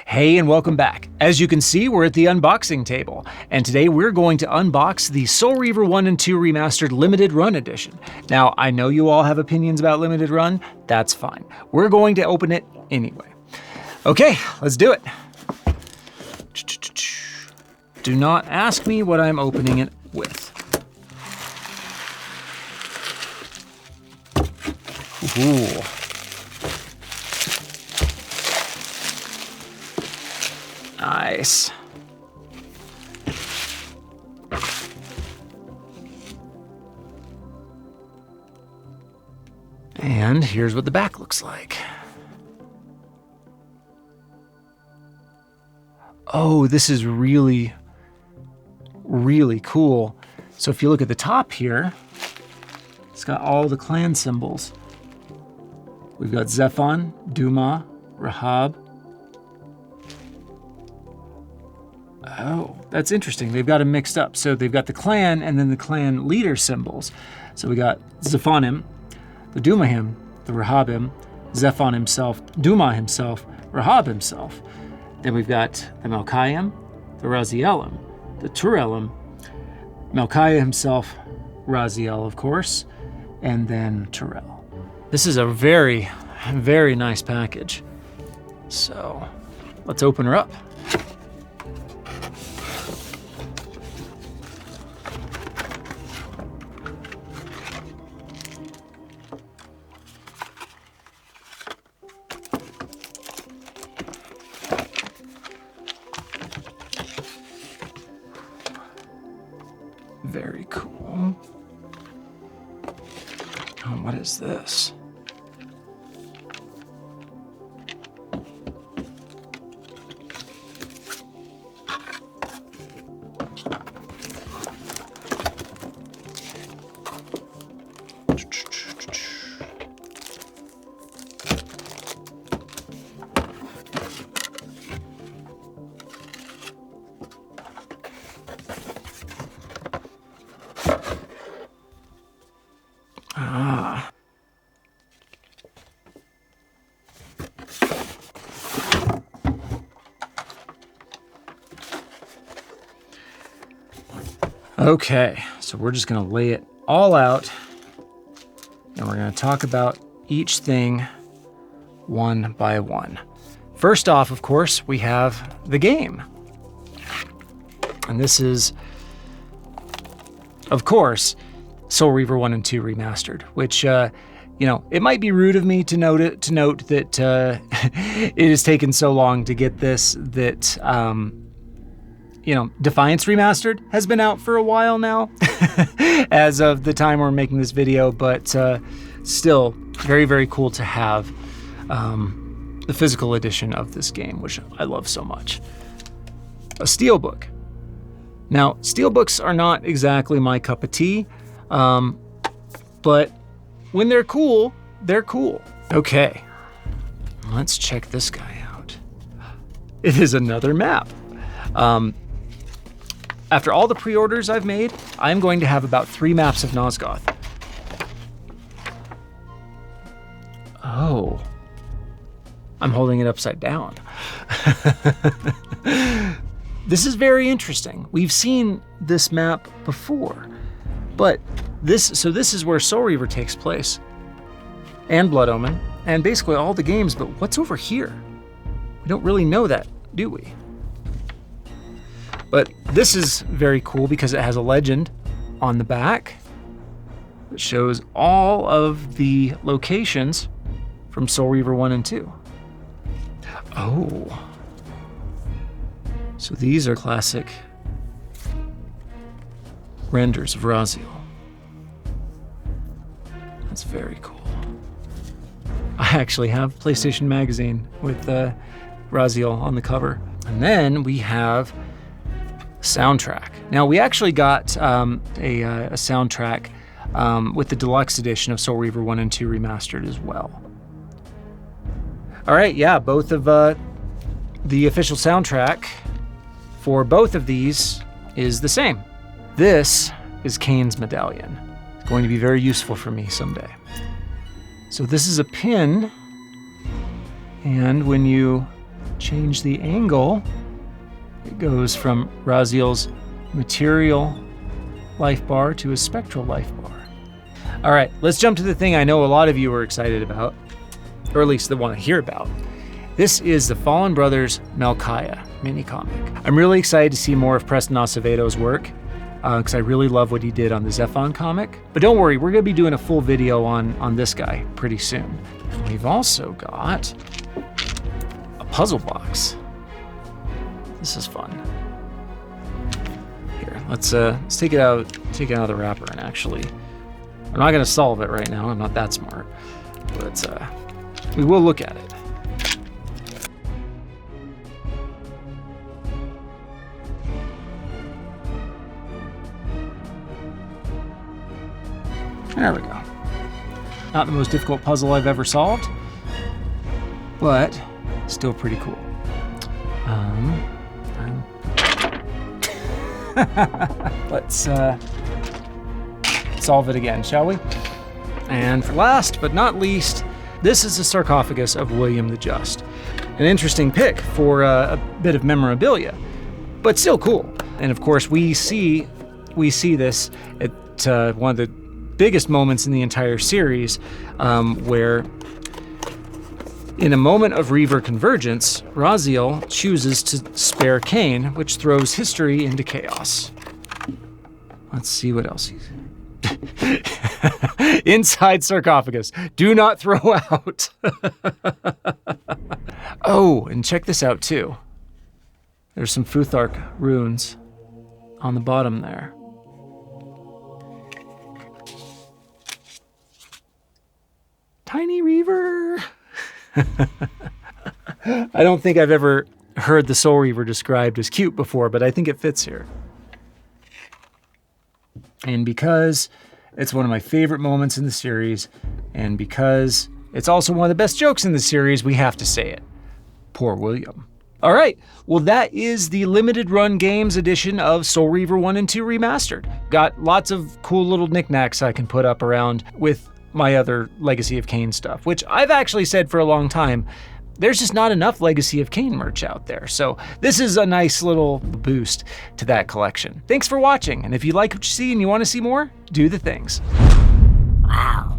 Hey, and welcome back. As you can see, we're at the unboxing table, and today we're going to unbox the Soul Reaver 1 and 2 Remastered Limited Run Edition. Now, I know you all have opinions about Limited Run. That's fine. We're going to open it anyway. Okay, let's do it. Do not ask me what I'm opening it with. Ooh. Nice. And here's what the back looks like. Oh, this is really, really cool. So if you look at the top here, it's got all the clan symbols. We've got Zephon, Duma, Rahab. Oh, that's interesting. They've got them mixed up. So they've got the clan and then the clan leader symbols. So we got Zephonim, the Dumahim, the Rahabim, Zephon himself, Duma himself, Rahab himself. Then we've got the Melchiam, the Razielim, the Turelim, Melchiah himself, Raziel, of course, and then Turel. This is a very, very nice package. So let's open her up. Very cool. Oh, what is this? Ah. Okay, so we're just gonna lay it all out and we're gonna talk about each thing one by one. First off, of course, we have the game. And this is, of course, Soul Reaver 1 and 2 Remastered, which, it might be rude of me to note that it has taken so long to get this that, Defiance Remastered has been out for a while now, as of the time we're making this video, but still very, very cool to have the physical edition of this game, which I love so much. A steelbook. Now, steelbooks are not exactly my cup of tea, but when they're cool, they're cool. Okay, let's check this guy out. It is another map. After all the pre-orders I've made, I'm going to have about 3 maps of Nosgoth. Oh, I'm holding it upside down. This is very interesting. We've seen this map before, but this is where Soul Reaver takes place, and Blood Omen, and basically all the games, but what's over here? We don't really know that, do we? But this is very cool because it has a legend on the back that shows all of the locations from Soul Reaver 1 and 2. Oh. So these are classic renders of Raziel. That's very cool. I actually have PlayStation Magazine with Raziel on the cover. And then we have soundtrack. Now we actually got a soundtrack with the deluxe edition of Soul Reaver 1 and 2 Remastered as well. All right, yeah, both of the official soundtrack for both of these is the same. This is Kane's medallion. It's going to be very useful for me someday. So this is a pin, and when you change the angle, it goes from Raziel's material life bar to a spectral life bar. All right, let's jump to the thing I know a lot of you are excited about, or at least that want to hear about. This is the Fallen Brothers Malkaya mini comic. I'm really excited to see more of Preston Aceveto's work because I really love what he did on the Zephon comic. But don't worry, we're going to be doing a full video on this guy pretty soon. We've also got a puzzle box. This is fun. Here, let's take it out of the wrapper and actually, I'm not going to solve it right now. I'm not that smart, but we will look at it. There we go. Not the most difficult puzzle I've ever solved, but still pretty cool. Let's solve it again, shall we? And for last but not least, this is the Sarcophagus of William the Just. An interesting pick for a bit of memorabilia, but still cool. And of course, we see this at one of the biggest moments in the entire series, where in a moment of Reaver convergence, Raziel chooses to spare Cain, which throws history into chaos. Let's see what else he's... Inside Sarcophagus. Do not throw out. Oh, and check this out too. There's some Futhark runes on the bottom there. Tiny Reaver. I don't think I've ever heard the Soul Reaver described as cute before, but I think it fits here. And because it's one of my favorite moments in the series, and because it's also one of the best jokes in the series, we have to say it. Poor William. All right, well, that is the limited run games edition of Soul Reaver 1 and 2 Remastered. Got lots of cool little knickknacks I can put up around with my other Legacy of Kain stuff, which I've actually said for a long time, there's just not enough Legacy of Kain merch out there. So this is a nice little boost to that collection. Thanks for watching, and if you like what you see and you want to see more, do the things. Wow.